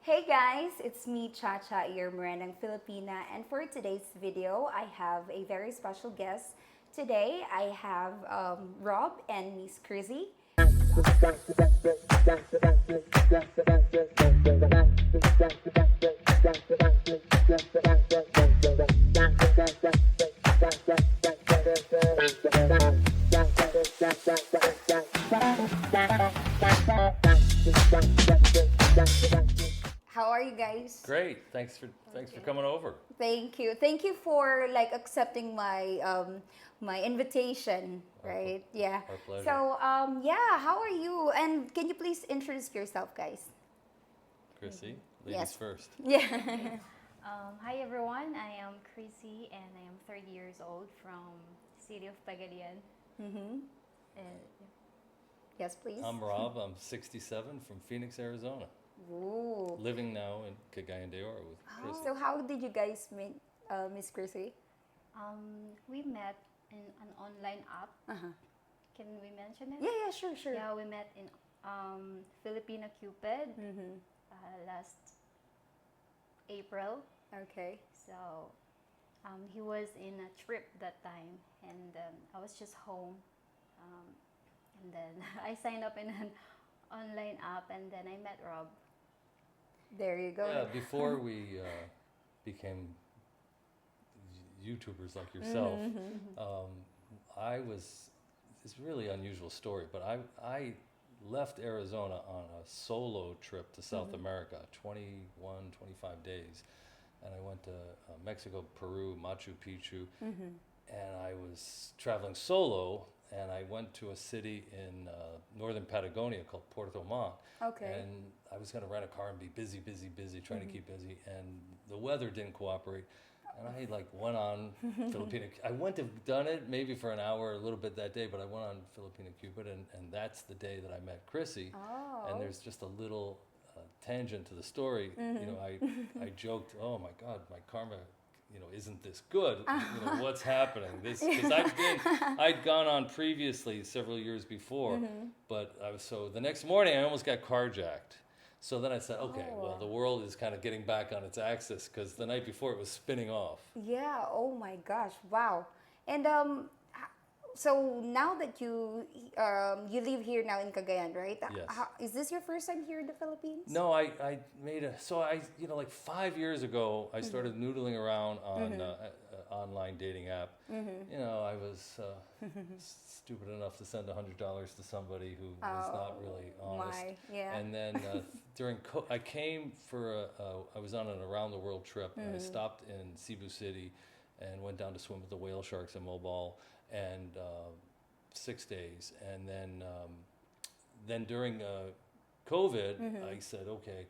Hey guys, it's me, Chacha the Morenang Filipina, and for today's video, I have a very special guest. Today, I have Rob and Miss Chrissy. How are you guys? Great. Thanks for coming over. Thank you. Thank you for like accepting my invitation, right? Yeah. Our pleasure. So, yeah, how are you? And can you please introduce yourself, guys? Chrissy, ladies Yes. first. Yeah. Hi everyone, I am Chrissy and I am 30 years old from city of Pagadian. Mm-hmm. And Yes, please. I'm Rob. I'm 67 from Phoenix, Arizona. Ooh. Living now in Cagayan de Oro with Chrissy. So how did you guys meet, Miss Chrissy? we met in an online app. Uh-huh. Can we mention it? Yeah, sure, sure. Yeah, we met in Filipino Cupid Mm-hmm. last April. Okay. So he was in a trip that time, and I was just home. And then I signed up in an online app, and then I met Rob. There you go. Yeah, before we became YouTubers like yourself, it's a really unusual story, but I left Arizona on a solo trip to South America, 21, 25 days. And I went to Mexico, Peru, Machu Picchu, and I was traveling solo, and I went to a city in northern Patagonia called Puerto Montt. Okay. And I was going to rent a car and be busy, trying to keep busy, and the weather didn't cooperate. And I like went on Filipino. I wouldn't have done it maybe for an hour, a little bit that day, but I went on Filipino Cupid, and that's the day that I met Chrissy. Oh. And there's just a little tangent to the story. You know, I joked, oh my God, my karma, isn't this good? What's happening? Because I'd gone on previously several years before, but so the next morning I almost got carjacked. So then I said, okay, well, the world is kind of getting back on its axis, because the night before it was spinning off. Yeah. Oh my gosh. Wow. And so now that you live here now in Cagayan, right? Yes. Is this your first time here in the Philippines? No, I made like 5 years ago, I started noodling around on online dating app. I was stupid enough to send $100 to somebody who was not really honest. Yeah. And then I came I was on an around the world trip, and I stopped in Cebu City and went down to swim with the whale sharks in Mobile, and 6 days. And then during COVID, I said, okay,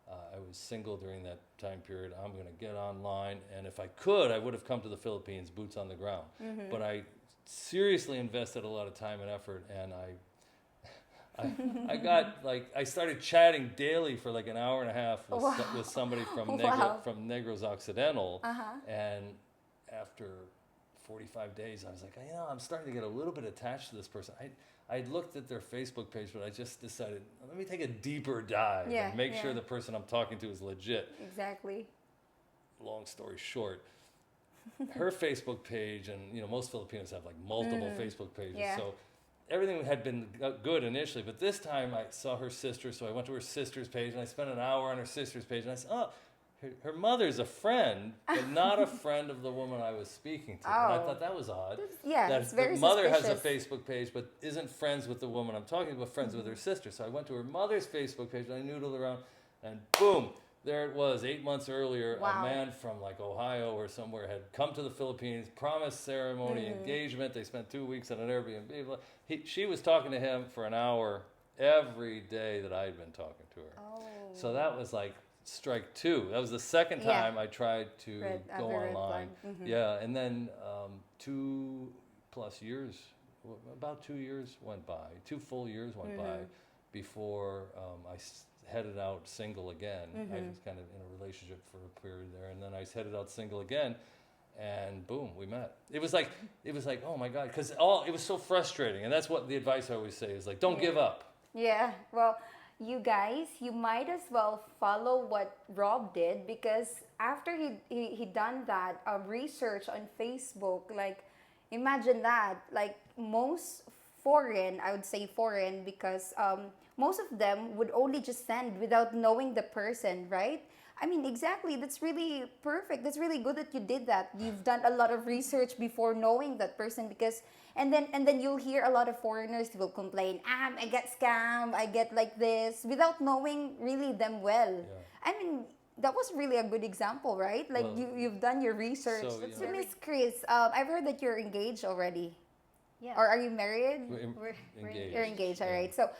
I was single during that time period. I'm going to get online, and if I could, I would have come to the Philippines, boots on the ground. But I seriously invested a lot of time and effort, and I started chatting daily for like an hour and a half with somebody from Negros Occidental, and after 45 days, I was like, I'm starting to get a little bit attached to this person. I looked at their Facebook page, but I just decided, let me take a deeper dive and make sure the person I'm talking to is legit. Exactly. Long story short, her Facebook page, and most Filipinos have like multiple Facebook pages, so everything had been good initially, but this time I saw her sister, so I went to her sister's page, and I spent an hour on her sister's page, and I said, oh, her mother's a friend, but not a friend of the woman I was speaking to. And I thought that was odd. It's very the mother suspicious. has a Facebook page, but isn't friends with the woman I'm talking to, but friends with her sister. So I went to her mother's Facebook page, and I noodled around, and boom, there it was. 8 months earlier, a man from like Ohio or somewhere had come to the Philippines, promised ceremony, engagement. They spent 2 weeks at an Airbnb. She was talking to him for an hour every day that I had been talking to her. Oh. So that was like strike two. That was the second time I tried to go online. Yeah, and then 2+ years, about 2 years went by, 2 full years went by before I headed out single again. I was kind of in a relationship for a period there, and then I headed out single again, and boom, we met. It was like, oh my God, because it was so frustrating, and that's what the advice I always say is like, don't give up. Yeah. Well, you guys, you might as well follow what Rob did, because after he done that research on Facebook, like imagine that, like most foreign, I would say foreign, because most of them would only just send without knowing the person, right? I mean, exactly. That's really perfect. That's really good that you did that. You've done a lot of research before knowing that person, because and then you'll hear a lot of foreigners will complain, I get scammed, I get like this, without knowing really them well. Yeah. I mean, that was really a good example, right? Like Well, you've done your research. so, you So know- Miss Chris, I've heard that you're engaged already. Yeah. Or are you married? We're engaged. You're engaged, all Yeah. right. So,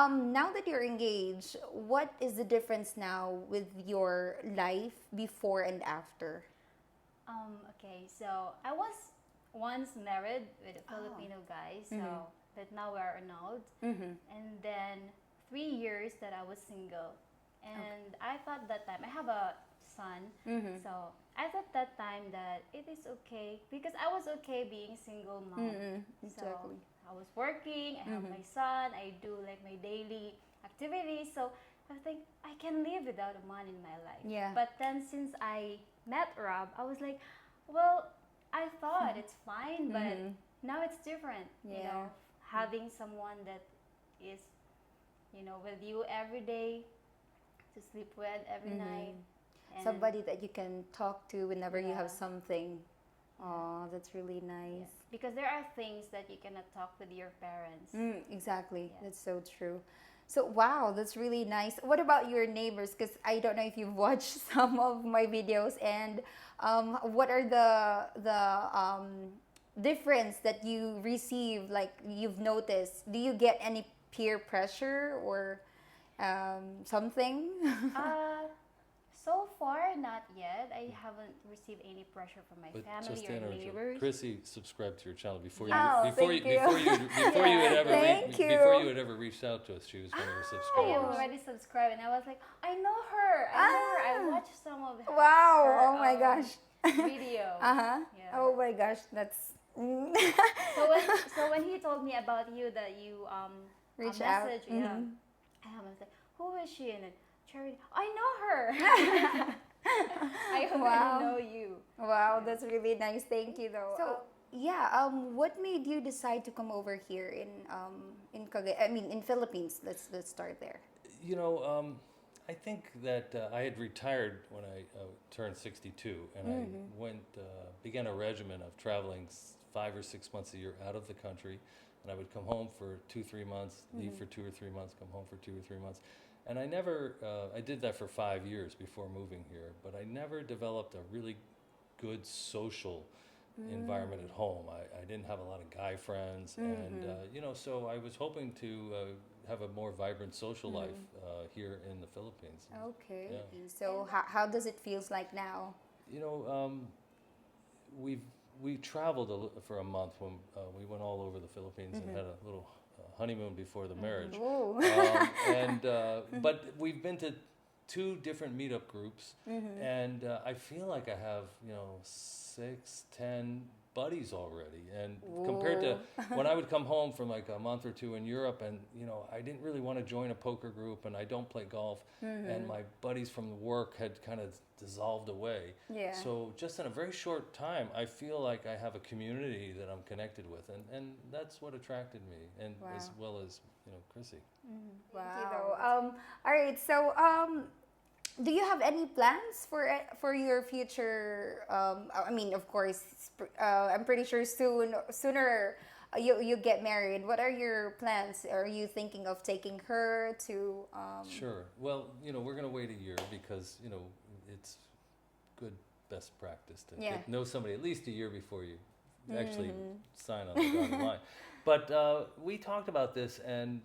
now that you're engaged, what is the difference now with your life before and after? Okay, so I was once married with a Oh. Filipino guy, so Mhm. but now we're annulled. Mm-hmm. And then 3 years that I was single, and I thought that time I have a son, Mm-hmm. so I thought that time that it is okay because I was okay being single mom. Mm-hmm. So Exactly. I was working, I have Mhm. my son, I do like my daily activities. So I think I can live without a man in my life. Yeah. But then since I met Rob, I was like, well, I thought it's fine, but Mhm. now it's different. You Yeah. know, having someone that is, with you every day, to sleep with every Mhm. night. And Somebody that you can talk to whenever you have Yeah. something. Oh, that's really yeah. nice. Because there are things that you cannot talk with your parents. Exactly. Yeah. That's so true. So, wow, that's really nice. What about your neighbors? Because I don't know if you've watched some of my videos, and what are the difference that you receive? Like you've noticed? Do you get any peer pressure or something? Uh, so far, not yet. I haven't received any pressure from my But family just or to interrupt you, neighbors. Chrissy subscribed to your channel before Oh, thank you. before you had ever Thank you. before you had ever reached out to us. She was one of your I am subscribers. already subscribed, and I was like, I know her. I know her. I Ah. watched some of her Wow! Oh my gosh! videos. Uh-huh. Yeah. Oh my gosh, that's So when he told me about you that you reach a out. message, yeah, Mhm. I was like, who is she? And then Charity, I know her. I already Wow. know you. Wow, that's really nice. Thank you, though. So yeah, what made you decide to come over here in Cagayan? I mean, in Philippines. Let's start there. You know, I think that I had retired when I turned 62, and I began a regimen of traveling 5 or 6 months a year out of the country, and I would come home for 2-3 months, leave for 2 or 3 months, come home for 2 or 3 months, and I never. I did that for 5 years before moving here, but I never developed a really good social environment at home. I didn't have a lot of guy friends, and so I was hoping to have a more vibrant social life here in the Philippines. Okay. Yeah. So how does it feels like now? You know, we traveled for a month when we went all over the Philippines and had a little honeymoon before the marriage. Ooh. But we've been to 2 different meetup groups, and I feel like I have 6, 10 buddies already. And compared to when I would come home from like a month or 2 in Europe, and I didn't really want to join a poker group, and I don't play golf, and my buddies from the work had kind of dissolved away. Yeah. So just in a very short time, I feel like I have a community that I'm connected with, and that's what attracted me, and as well as Chrissy. Wow. All right. So, do you have any plans for your future? I mean, of course, I'm pretty sure sooner you get married. What are your plans? Are you thinking of taking her to? Sure. Well, we're going to wait a year because it's good best practice to know somebody at least a year before you actually sign on the dotted line. But we talked about this, and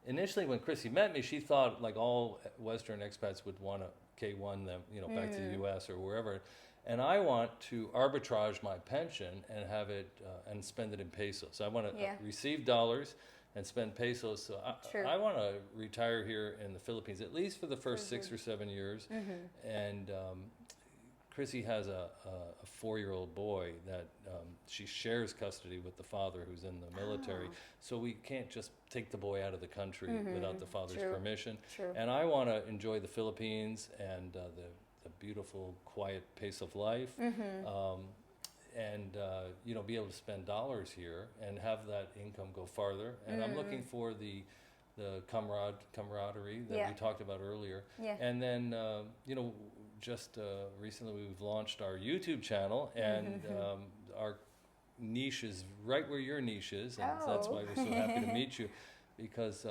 initially when Chrissy met me, she thought like all Western expats would want to K1 them, back to the U.S. or wherever. And I want to arbitrage my pension and have it and spend it in pesos. I want to receive dollars and spend pesos. So I want to retire here in the Philippines at least for the first 6 or 7 years. And Chrissy has a 4-year-old boy that she shares custody with the father who's in the military. So we can't just take the boy out of the country without the father's True. permission. True. And I want to enjoy the Philippines and the beautiful, quiet pace of life. And you know, be able to spend dollars here and have that income go farther. And I'm looking for the camaraderie that Yeah. we talked about earlier. Yeah. And then you know, just recently we've launched our YouTube channel, and our niche is right where your niche is, and that's Oh. why we're so happy to meet you, because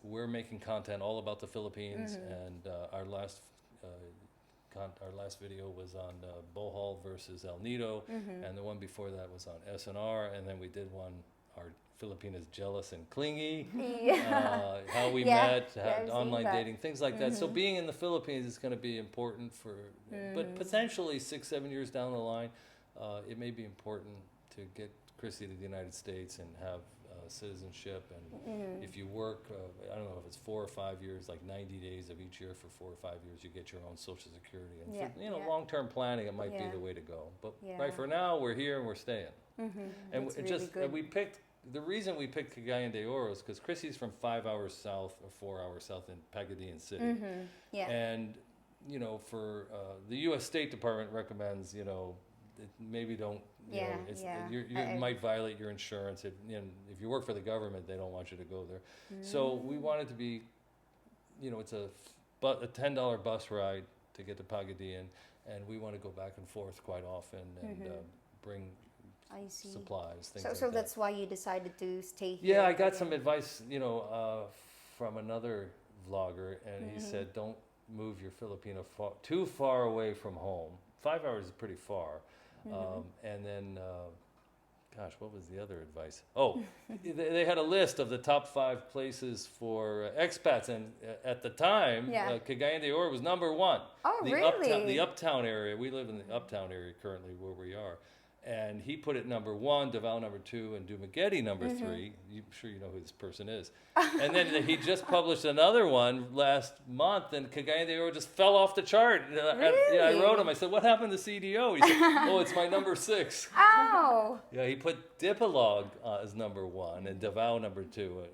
we're making content all about the Philippines, and our last video was on Bohol versus El Nido, and the one before that was on SNR, and then we did one, our Filipinas Jealous and Clingy, how we met, I've seen online that. dating, things like that. So being in the Philippines is going to be important for, but potentially 6-7 years down the line, it may be important to get Chrissy to the United States and have citizenship. And if you work, I don't know if it's 4 or 5 years, like 90 days of each year for 4 or 5 years, you get your own Social Security. And Yeah, for, you know, yeah. long-term planning, it might Yeah. be the way to go. But Yeah. right for now, we're here and we're staying. And That's it really just good. we picked, the reason we picked Cagayan de Oro is because Chrissy's from 5 hours south or 4 hours south in Pagadian City. Yeah. And, you know, for the U.S. State Department recommends, you know, maybe don't, you know, Yeah, it's, yeah. you I- might violate your insurance. If, you know, if you work for the government, they don't want you to go there. So we wanted to be, you know, it's a $10 bus ride to get to Pagadian, and we want to go back and forth quite often and bring I see. supplies, things So, like so that. that's why you decided to stay here. Yeah, I got some advice, you know, from another vlogger, and he said, don't move your Filipino too far away from home. 5 hours is pretty far. And then, gosh, what was the other advice? Oh, they had a list of the top 5 places for expats, and at the time, Yeah. Cagayan de Oro was #1. Oh, the really? The uptown area. We live in the uptown area currently, where we are. And he put it #1, Davao #2, and Dumaguete #3. I'm sure you know who this person is. And then he just published another one last month, and Cagayan de Oro just fell off the chart. Yeah, I wrote him. I said, "What happened to CDO?" He said, "Oh, it's my #6." Oh. Yeah, he put Dipolog as #1 and Davao #2.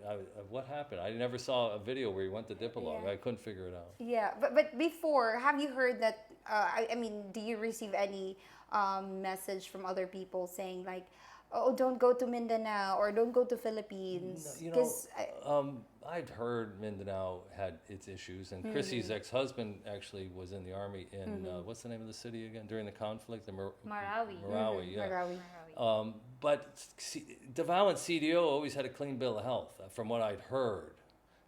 What happened? I never saw a video where he went to Dipolog. Yeah. I couldn't figure it out. Yeah, but before, have you heard that? I mean, do you receive any message from other people saying like, "Oh, don't go to Mindanao" or "Don't go to Philippines"? You know, I'd heard Mindanao had its issues, and Chrissy's ex-husband actually was in the army in what's the name of the city again during the conflict? Marawi. Marawi, yeah. Marawi. But Davao and CDO always had a clean bill of health, from what I'd heard.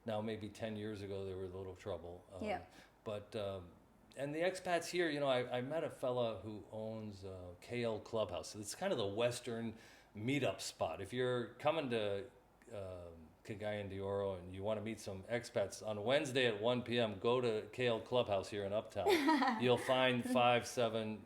Now, maybe 10 years ago, there was a little trouble. Yeah. But, and the expats here, you know, I met a fella who owns KL Clubhouse. So it's kind of the Western meetup spot. If you're coming to Cagayan de Oro and you want to meet some expats, on Wednesday at 1 p.m., go to KL Clubhouse here in Uptown. You'll find 5, 7,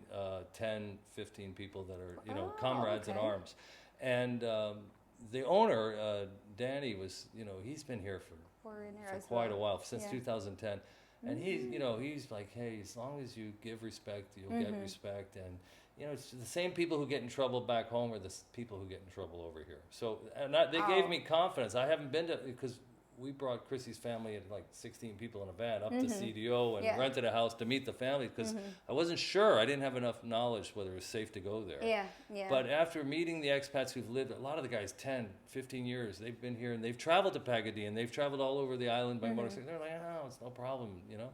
10, 15 people that are, you know, comrades in okay. arms. And the owner, Danny, was, you know, he's been here for Foreigner as quite well. a while, since Yeah. 2010. And he's, you know, he's like, hey, as long as you give respect, you'll get respect. And, you know, it's the same people who get in trouble back home are the people who get in trouble over here. So, and they gave me confidence. I haven't been to, because we brought Chrissy's family at like 16 people in a van up to CDO and Yeah. rented a house to meet the family, because I wasn't sure. I didn't have enough knowledge whether it was safe to go there. Yeah, yeah. But after meeting the expats who've lived, a lot of the guys, 10, 15 years, they've been here and they've traveled to Pagadian, they've traveled all over the island by motorcycle. They're like, oh, it's no problem, you know?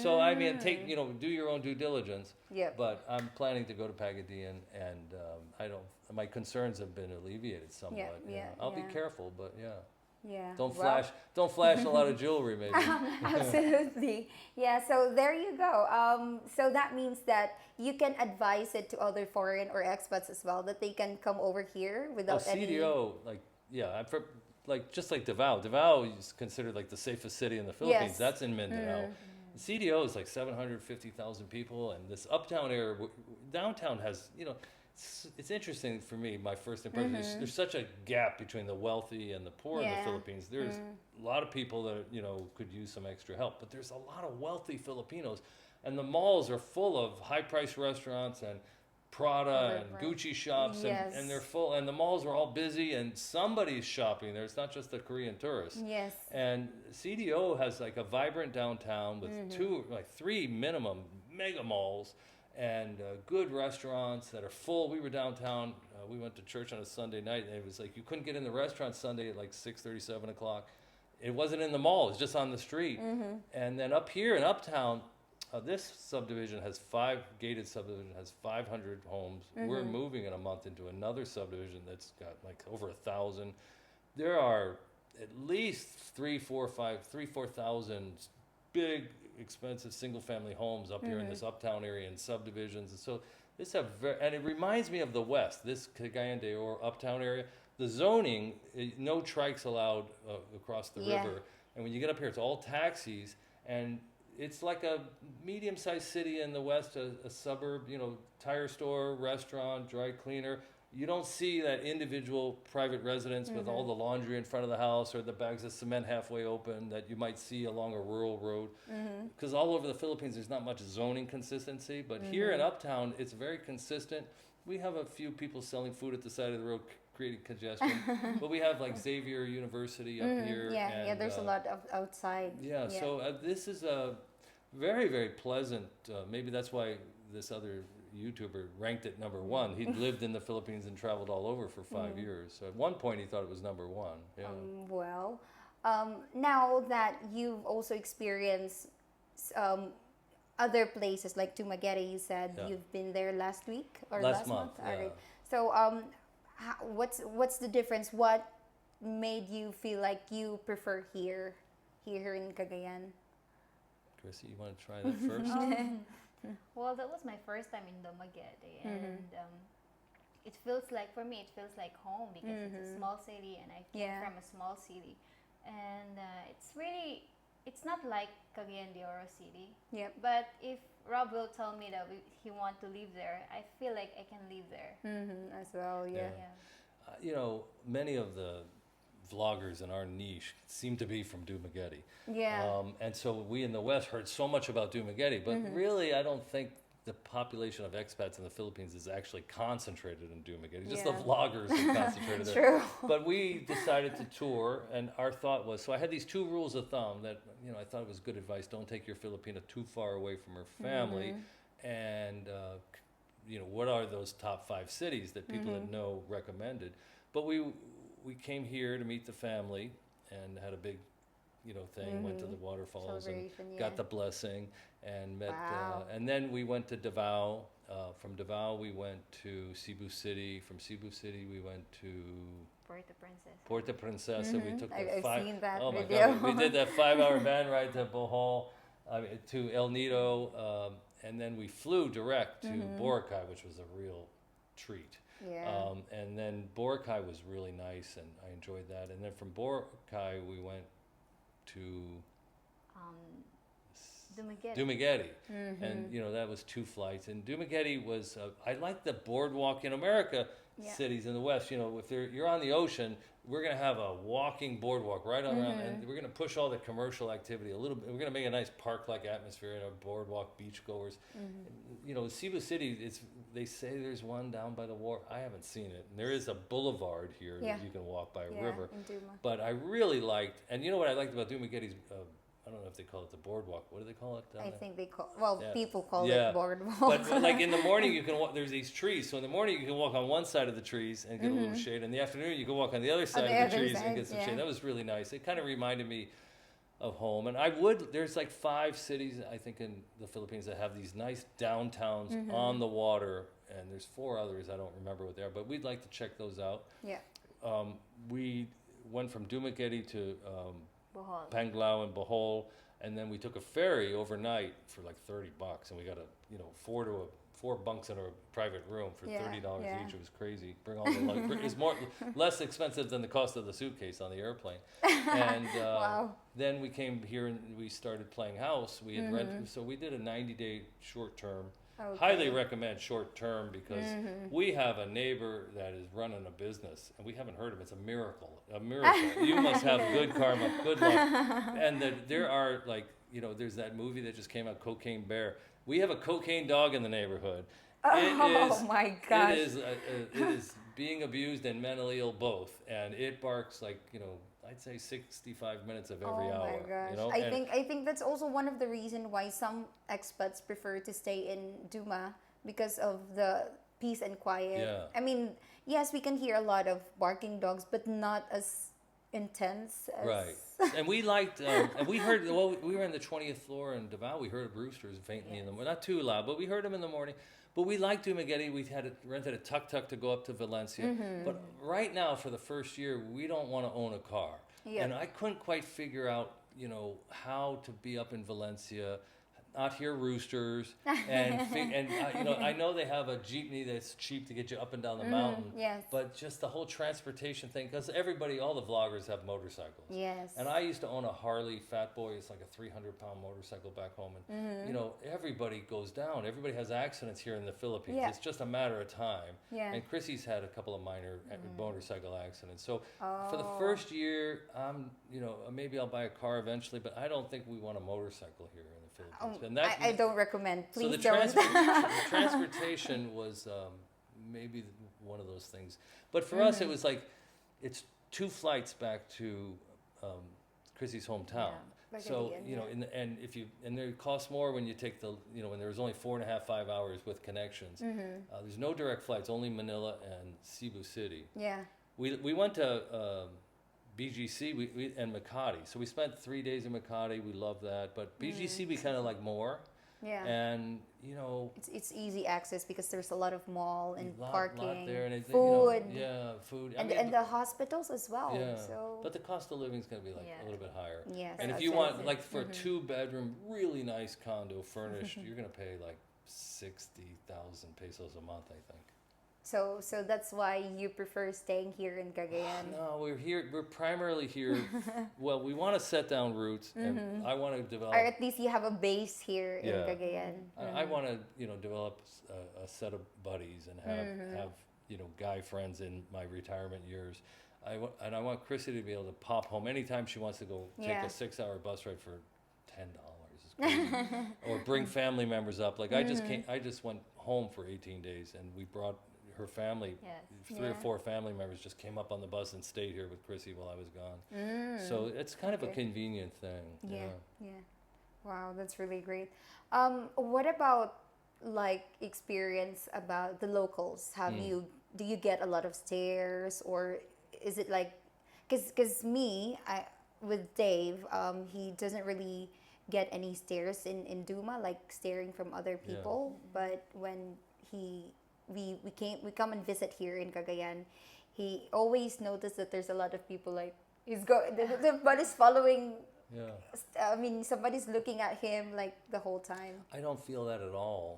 So, I mean, you know, do your own due diligence. Yep. But I'm planning to go to Pagadian, and my concerns have been alleviated somewhat. you yeah, know. I'll yeah. be careful, but yeah. Yeah. Don't Well, flash a lot of jewelry, maybe. Absolutely. Yeah, so there you go. So that means that you can advise it to other foreign or expats as well, that they can come over here without any... CDO, like, yeah, just like Davao. Davao is considered like the safest city in the Philippines. Yes. That's in Mindanao. CDO is like 750,000 people, and this uptown area, downtown has, you know, it's interesting for me, my first impression, there's such a gap between the wealthy and the poor in the Yeah. Philippines. There's a lot of people that, you know, could use some extra help, but there's a lot of wealthy Filipinos. And the malls are full of high-priced restaurants and Prada and Right. Gucci shops, Yes. and they're full, and the malls are all busy, and somebody's shopping there. It's not just the Korean tourists. Yes. And CDO has like a vibrant downtown with three minimum mega malls and good restaurants that are full. We were downtown. We went to church on a Sunday night, and it was like you couldn't get in the restaurant Sunday at like 6:30, 7 o'clock. It wasn't in the mall. It was just on the street. And then up here in Uptown, this subdivision has gated subdivision has 500 homes. We're moving in a month into another subdivision that's got like over 1,000. There are at least 4,000 big, expensive single-family homes up here in this Uptown area and subdivisions. And so and it reminds me of the West, this Cagayan de Oro Uptown area. The zoning, no trikes allowed across the river. And when you get up here, it's all taxis. And it's like a medium-sized city in the West, a suburb, tire store, restaurant, dry cleaner. You don't see that individual private residence with all the laundry in front of the house or the bags of cement halfway open that you might see along a rural road. Because all over the Philippines, there's not much zoning consistency. But here in Uptown, it's very consistent. We have a few people selling food at the side of the road, creating congestion. But we have like Xavier University up here. Yeah, there's a lot of outside. So this is a very, very pleasant. Maybe that's why this other YouTuber ranked it number one. He'd lived in the Philippines and traveled all over for 5 years. So at one point, he thought it was number one. Yeah. Now that you've also experienced other places like Dumaguete, you said you've been there last week or last month. Yeah. All right. So what's the difference? What made you feel like you prefer here in Cagayan? Chrissy, you want to try that first? Well, that was my first time in Dumaguete, and for me, it feels like home because it's a small city, and I came from a small city, and it's not like Cagayan de Oro City. Yep. But if Rob will tell me that he wants to live there, I feel like I can live there. As well, yeah. Many of the vloggers in our niche seem to be from Dumaguete. Yeah. And so we in the West heard so much about Dumaguete, but really I don't think the population of expats in the Philippines is actually concentrated in Dumaguete. Just the vloggers are concentrated there. True. But we decided to tour, and our thought was, so I had these two rules of thumb that, I thought was good advice. Don't take your Filipina too far away from her family. And, what are those top 5 cities that people that know recommended? But we came here to meet the family and had a big, thing. Went to the waterfalls and got the blessing and met. And then we went to Davao. From Davao, we went to Cebu City. From Cebu City, we went to Puerto Princesa. We took I've seen that oh video. my God, we did that 5-hour van ride to Bohol, to El Nido, and then we flew direct to Boracay, which was a real treat. Yeah. And then Boracay was really nice, and I enjoyed that. And then from Boracay, we went to Dumaguete. And that was 2 flights. And Dumaguete was I like the boardwalk in America. Cities in the West, if you're on the ocean, we're going to have a walking boardwalk right on around, and we're going to push all the commercial activity a little bit. We're going to make a nice park-like atmosphere in a boardwalk, beachgoers. Cebu City, they say there's one down by the water. I haven't seen it. And there is a boulevard here that you can walk by a river. In Duma. But I really liked, and what I liked about Dumaguete's, I don't know if they call it the boardwalk. What do they call it down there? I think they people call Yeah. it boardwalk. But like in the morning, you can walk. There's these trees, so in the morning you can walk on one side of the trees and get a little shade. In the afternoon, you can walk on the other side of the trees and get some shade. That was really nice. It kind of reminded me of home. And there's like 5 cities I think in the Philippines that have these nice downtowns on the water, and there's 4 others I don't remember what they are, but we'd like to check those out. Yeah. We went from Dumaguete to Bohol. Panglao and Bohol, and then we took a ferry overnight for like $30, and we got 4 bunks in a private room for $30 each. It was crazy. Bring all the luggage. It's less expensive than the cost of the suitcase on the airplane. And then we came here and we started playing house. We had rented, so we did a 90-day short term. Okay. Highly recommend short term because we have a neighbor that is running a business and we haven't heard of it. It's a miracle. You must have good karma, good luck. And there are there's that movie that just came out, Cocaine Bear, We have a cocaine dog in the neighborhood. Oh my gosh. It is being abused and mentally ill both, and it barks like, I'd say 65 minutes of every hour. Oh my gosh. You know? I think that's also one of the reasons why some expats prefer to stay in Duma, because of the peace and quiet. Yeah. I mean, yes, we can hear a lot of barking dogs, but not as intense as... Right. And we liked, and we heard, well, we were in the 20th floor in Davao. We heard roosters faintly in the morning. Not too loud, but we heard them in the morning. But we liked Dumaguete. We had rented a tuk-tuk to go up to Valencia. But right now, for the first year, we don't want to own a car. Yeah. And I couldn't quite figure out, how to be up in Valencia, not hear roosters, and I know they have a jeepney that's cheap to get you up and down the mountain. Yes. But just the whole transportation thing, because all the vloggers have motorcycles. Yes. And I used to own a Harley Fat Boy. It's like a 300-pound motorcycle back home. And, everybody goes down. Everybody has accidents here in the Philippines. Yeah. It's just a matter of time. Yeah. And Chrissy's had a couple of minor motorcycle accidents. So for the first year, maybe I'll buy a car eventually, but I don't think we want a motorcycle here in the Philippines. And I don't recommend. Please so the don't. transportation was maybe one of those things. But for us, it was like, it's 2 flights back to Chrissy's hometown. Yeah, So, Bagadian, and it costs more when you take when there's only 4.5, 5 hours with connections. There's no direct flights, only Manila and Cebu City. Yeah. We went to BGC and Makati. So we spent 3 days in Makati. We loved that. But BGC we kind of like more. Yeah. And, it's easy access because there's a lot of mall and parking, lot there, and food. Food. And the hospitals as well. Yeah. So. But the cost of living is going to be a little bit higher. Yes. And if you want, like for a 2-bedroom, really nice condo furnished, you're going to pay like 60,000 pesos a month, I think. So that's why you prefer staying here in Cagayan. No, we're primarily here. Well, we want to set down roots, and I want to develop. Or at least you have a base here in Cagayan. I want to, develop a set of buddies and have guy friends in my retirement years. I want Chrissy to be able to pop home anytime she wants to go take a 6-hour bus ride for $10. It's crazy. Or bring family members up. Like I just went home for 18 days, and we brought her family, 3 or 4 family members just came up on the bus and stayed here with Chrissy while I was gone. So it's kind of a convenient thing. Yeah. Wow, that's really great. What about like experience about the locals? Do you get a lot of stares, or is it like, because with Dave, he doesn't really get any stares in Duma, like staring from other people. But when we come and visit here in Cagayan, he always noticed that there's a lot of people like somebody's following. I mean, somebody's looking at him like the whole time. I don't feel that at all.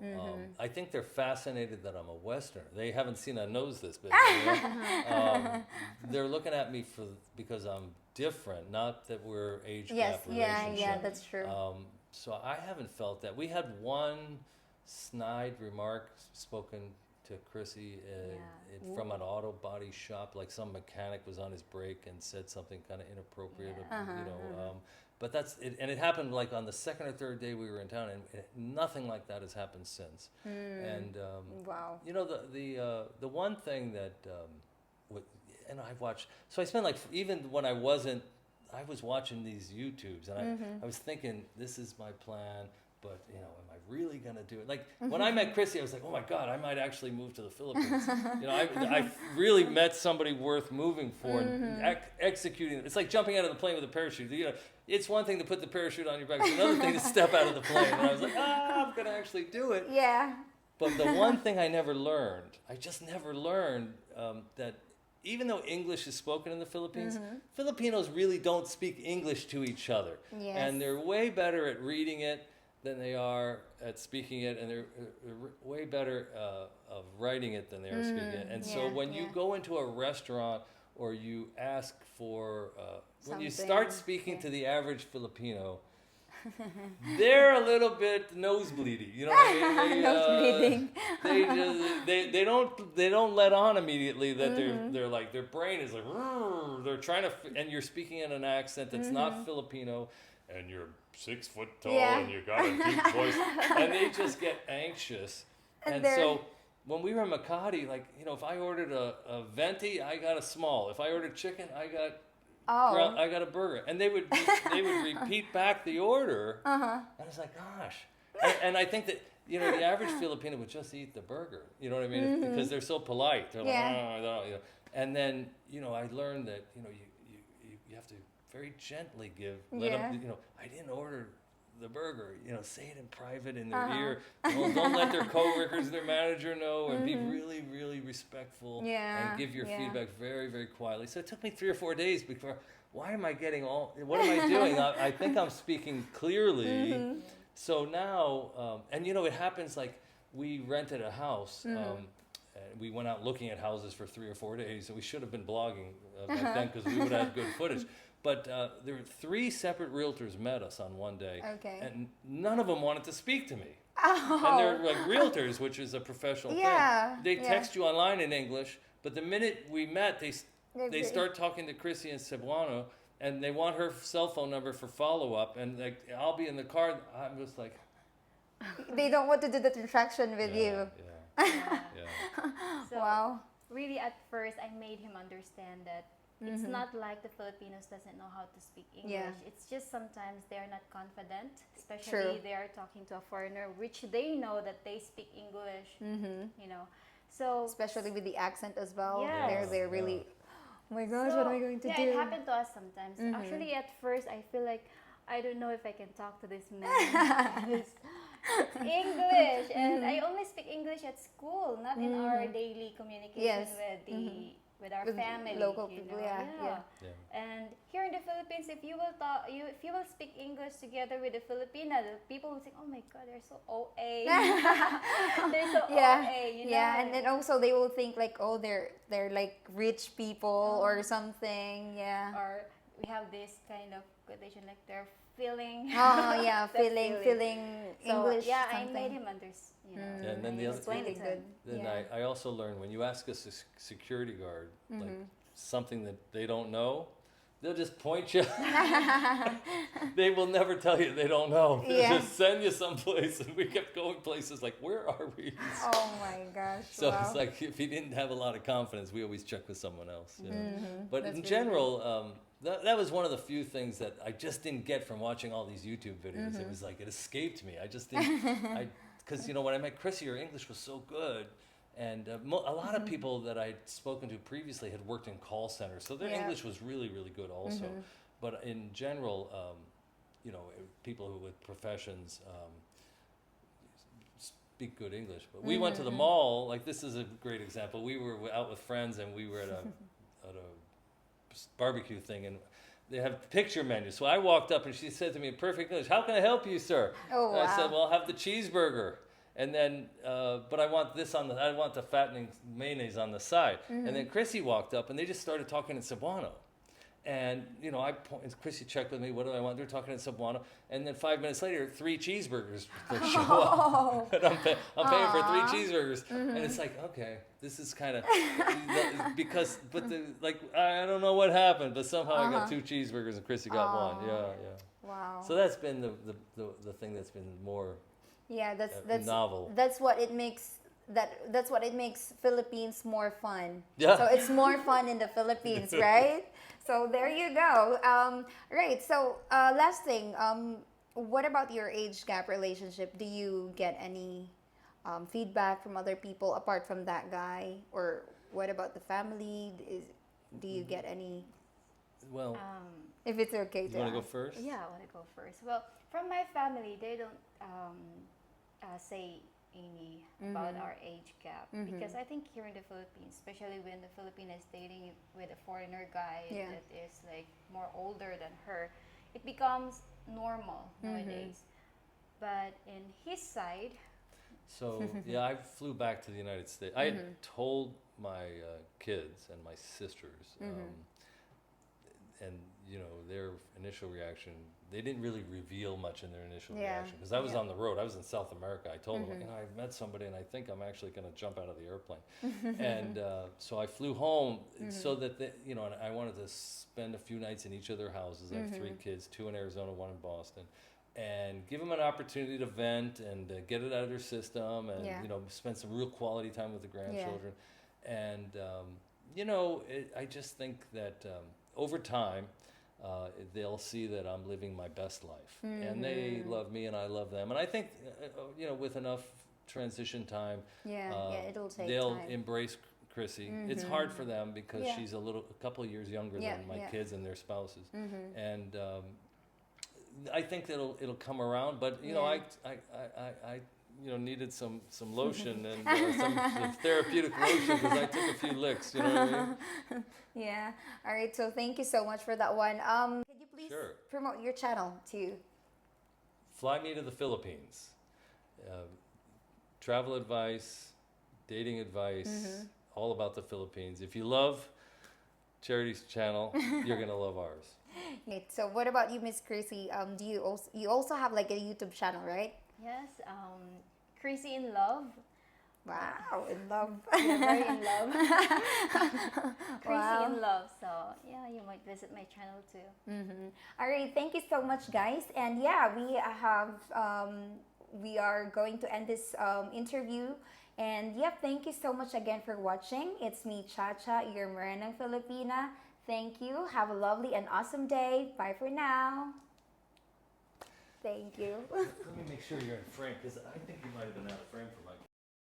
I think they're fascinated that I'm a Westerner. They haven't seen a nose this big. They're looking at me because I'm different, not that we're age gap relationship. Yeah, that's true. So I haven't felt that. We had one snide remark spoken to Chrissy from an auto body shop, like some mechanic was on his brake and said something kind of inappropriate, but that's it. And it happened like on the 2nd or 3rd day we were in town, and nothing like that has happened since. And wow. The one thing that and I've watched, so I spent like, even when I was watching these YouTubes, and I was thinking, this is my plan, but am I really gonna do it? Like when I met Chrissy, I was like, oh my God, I might actually move to the Philippines. I really met somebody worth moving for and executing. It's like jumping out of the plane with a parachute. It's one thing to put the parachute on your back; it's another thing to step out of the plane. And I was like, I'm gonna actually do it. Yeah. But the one thing I just never learned that. Even though English is spoken in the Philippines, Filipinos really don't speak English to each other. Yes. And they're way better at reading it than they are at speaking it, and they're way better of writing it than they are speaking it. And so when you go into a restaurant or you ask for, when you start speaking to the average Filipino, they're a little bit nosebleedy, you know what I mean? They don't let on immediately that they're like, their brain is like, they're trying to, and you're speaking in an accent that's not Filipino, and you're 6 foot tall Yeah. and you got a deep voice, and they just get anxious. And they're- so when we were in Makati, like, you know, if I ordered a venti, I got a small. If I ordered chicken, I got Oh. I got a burger, and they would repeat back the order. And I was like, gosh, and I think that, you know, the average Filipino would just eat the burger. You know what I mean? Because they're so polite. They're Yeah. like, oh, no, you know. And then, you know, I learned that, you know, you have to very gently give. Let Yeah. them, you know, I didn't order the burger. You know, say it in private in their ear. Don't let their coworkers, their manager know, and be really, really respectful. Yeah, And give your yeah. feedback very, very quietly. So it took me 3 or 4 days before. Why am I getting all? What am I doing? I think I'm speaking clearly. So now, and you know, it happens like we rented a house. And we went out looking at houses for 3 or 4 days. So we should have been blogging back then because we would have had good footage. But there were 3 separate realtors met us on one day, Okay. and none of them wanted to speak to me. Oh. And they're like realtors, which is a professional Yeah, thing. They yeah. text you online in English, but the minute we met, they They- start talking to Chrissy in Cebuano, and they want her cell phone number for follow up. And like, I'll be in the car. I'm just like, They don't want to do the transaction with you. Yeah. So Wow. really, at first, I made him understand that it's not like the Filipinos doesn't know how to speak English. Yeah. It's just sometimes they're not confident, especially True. they are talking to a foreigner, which they know that they speak English. You know, so Especially with the accent as well. Yes. They're really, oh my gosh, what am I going to yeah, do? it happened to us sometimes. Actually, at first, I feel like I don't know if I can talk to this man. It's English, and I only speak English at school, not in our daily communication Yes. with our With family, local you people, know? yeah. And here in the Philippines, if you will if you will speak English together with a Filipina, the people will think, "Oh my God, they're so OA." They're so Yeah, OA, you know. yeah, and then also they will think like, oh, they're like rich people or something, yeah. Or we have this kind of quotation like they're feeling. Oh yeah, That feeling So, English. yeah, something. I made him understand. You know, Yeah, and then I the other- explained Really it to him. good. Then Yeah. I also learned when you ask a security guard like something that they don't know, they'll just point you. They will never tell you they don't know. They'll Yeah. just send you someplace, and we kept going places like, where are we? Oh my gosh. So wow. it's like if he didn't have a lot of confidence, we always check with someone else. You know? But That's in really general, that was one of the few things that I just didn't get from watching all these YouTube videos. It was like it escaped me. I just didn't. Because you know when I met Chrissy, her English was so good, and a lot of people that I'd spoken to previously had worked in call centers, so their Yeah. English was really, really good also. But in general, you know, people who with professions. Speak good English, but we went to the mall. Like this is a great example. We were out with friends, and we were at a barbecue thing, and they have picture menus. So I walked up, and she said to me in perfect English, "How can I help you, sir?" Oh, And I said, wow. "Well, I'll have the cheeseburger, and then, but I want this on the. I want the fattening mayonnaise on the side." And then Chrissy walked up, and they just started talking in Cebuano. And you know, Chrissy checked with me. What do I want? They're talking in Cebuano, and then 5 minutes later, 3 cheeseburgers would show up. And I'm paying for 3 cheeseburgers, and it's like, okay, this is kind of because, but I don't know what happened, but somehow I got 2 cheeseburgers and Chrissy got 1. Yeah. Wow. So that's been the thing that's been more Yeah, that's novel. That's what it makes that's what it makes Philippines more fun. Yeah. So it's more fun in the Philippines, right? So there you go. Right. So last thing, what about your age gap relationship? Do you get any feedback from other people apart from that guy, or what about the family? Do you get any? Well, If it's okay to you want to go ask. first? Yeah, I want to go first. Well, from my family, they don't say any about our age gap because I think here in the Philippines, especially when the Filipina is dating with a foreigner guy Yeah. that is like more older than her, it becomes normal nowadays. But in his side, So yeah, I flew back to the United States. I had told my kids and my sisters, and you know their initial reaction. They didn't really reveal much in their initial Yeah. reaction because I was Yeah. on the road. I was in South America. I told them, you know, I've met somebody and I think I'm actually going to jump out of the airplane. And so I flew home so that you know, and I wanted to spend a few nights in each of their houses. I have 3 kids, 2 in Arizona, 1 in Boston. and give them an opportunity to vent and get it out of their system, and Yeah. you know, spend some real quality time with the grandchildren. And you know, I just think that over time they'll see that I'm living my best life, and they love me and I love them. And I think you know, with enough transition time, It'll take they'll time. embrace Chrissy. It's hard for them because Yeah. she's a couple of years younger Yeah, than my yeah. kids and their spouses, and I think that it'll come around. But you know, Yeah. I you know, needed some lotion and some therapeutic lotion because I took a few licks. You know what I mean? Yeah. All right. So thank you so much for that one. Could you please Sure. promote your channel too? Fly me to the Philippines. Travel advice, dating advice, all about the Philippines. If you love Charity's channel, you're gonna love ours. Right. So what about you, Miss Chrissy? Do you also have like a YouTube channel, right? Yes, Chrissy in Love. Wow, in love. We're very in love. Chrissy Wow. in Love. So yeah, you might visit my channel too. All right, thank you so much, guys. And yeah, we are going to end this interview. And yep, thank you so much again for watching. It's me, Chacha, your Morenang Filipina. Thank you. Have a lovely and awesome day. Bye for now. Thank you. Let me make sure you're in frame because I think you might have been out of frame for my